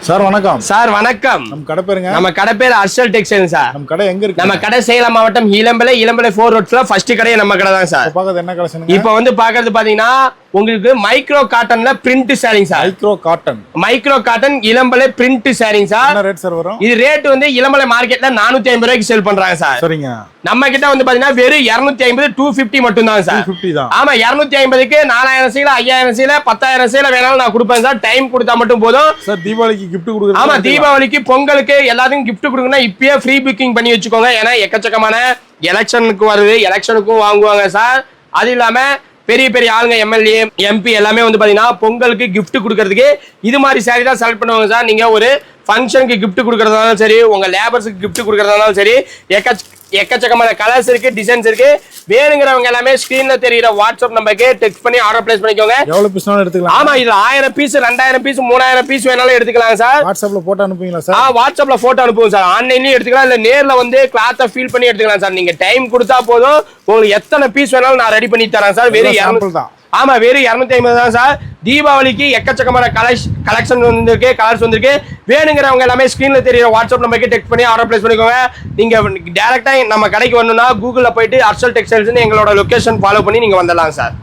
Sir வணக்கம். Sir வணக்கம். நம்ம கடை பேர் அர்ஷல் டெக்ஸ்டைல் சார். நம்ம கடை எங்க இருக்கு? நம்ம கடை சேலம் மாவட்டம் இளம்பிள்ளை 4 ரோட்ல ஃபர்ஸ்ட் கடை நம்ம கடை தான் சார். பாக்குறது என்ன கலெக்ஷன்? இப்போ வந்து பாக்குறது பாத்தீங்கன்னா உங்களுக்கு மைக்ரோ காட்டன்ல print sarees sir. Micro cotton Elampillai print sarees sir. என்ன ரேட் சார் வரும்? இது ரேட் வந்து இளம்பிள்ளை மார்க்கெட்ல 450 ரூபாய்க்கு சேல் பண்றாங்க சார். சரிங்க. நம்ம கிட்ட வந்து பாத்தீங்கன்னா வெறும் 250 250 மட்டும் தான் சார். 250 தான். ஆமா 250க்கு 4000 சீல 5000 சீல 10000 சீல வேணாலும் நான் கொடுப்பேன் சார். டைம் கொடுத்தா மட்டும் போதும் சார். தீபாவளிக்கு gift கொடுக்குறது. ஆமா தீபாவளிக்கு பொங்கலுக்கு எல்லாத்துக்கும் gift கொடுக்கணும்னா இப்பயே ஃப்ரீ புக்கிங் பண்ணி வச்சுக்கோங்க. ஏன்னா எக்கச்சக்கமான எலெக்ஷனுக்கு வருது, எலெக்ஷனுக்கும் வாங்குவாங்க சார். அது இல்லாம பெரிய பெரிய ஆளுங்க எம்எல்ஏ எம்பி எல்லாமே வந்து பாத்தீங்கன்னா பொங்கலுக்கு gift கொடுக்கறதுக்கு இது மாதிரி சாரி தான் செலக்ட் பண்ணுவாங்க சார். நீங்க ஒரு ஃபங்க்ஷனுக்கு gift கொடுக்கறதாலும் சரி, உங்க லேபர்ஸ்க்கு gift கொடுக்கறதாலும் சரி, எக்கச்சக்கமான கலர்ஸ் இருக்கு, டிசைன்ஸ் இருக்கு. வேணுங்கிறவங்க எல்லாமே ஸ்கிரீன்ல தெரியுற வாட்ஸ்அப் நம்பருக்கு டெக்ஸ்ட் பண்ணி ஆர்டர் பிளேஸ் பண்ணிக்கோங்க. எவ்வளவு பீஸ் வேணாலும் எடுத்துக்கலாம். ஆமா இதுல 1000 பீஸ் 2000 பீஸ் 3000 பீஸ் வேணாலும் எடுத்துக்கலாம் சார். வாட்ஸ்அப்ல போட்டோ அனுப்புவீங்களா சார்? வாட்ஸ்அப்ல போட்டோ அனுப்புவோம் சார். ஆன்லைன்லயும் எடுத்துக்கலாம், இல்ல நேர்ல வந்து கிளாத்தை ஃபீல் பண்ணி எடுத்துக்கலாம் சார். நீங்க டைம் கொடுத்தா போதும், உங்களுக்கு எத்தனை பீஸ் வேணாலும் நான் ரெடி பண்ணி தரேன் சார். வெறும் 200 தான். ஆமா வெறும் 250 தான் சார். தீபாவளிக்கு எக்கச்சக்கமான கலெக்ஷன் வந்திருக்கு, கலர்ஸ் வந்திருக்கு. வேணுங்கிறவங்க எல்லாமே ஸ்கிரீன்ல தெரியுற வாட்ஸ்அப் நம்பருக்கு டெக்ஸ்ட் பண்ணி ஆர்டர் பிளேஸ் பண்ணிக்கோங்க. நீங்க டைரக்டா நம்ம கடைக்கு வரணும்னா கூகுள்ல போயிட்டு அர்ஷல் டெக்ஸ்டைல்ஸ் எங்களோட லொகேஷன் ஃபாலோ பண்ணி நீங்க வந்துடலாம் சார்.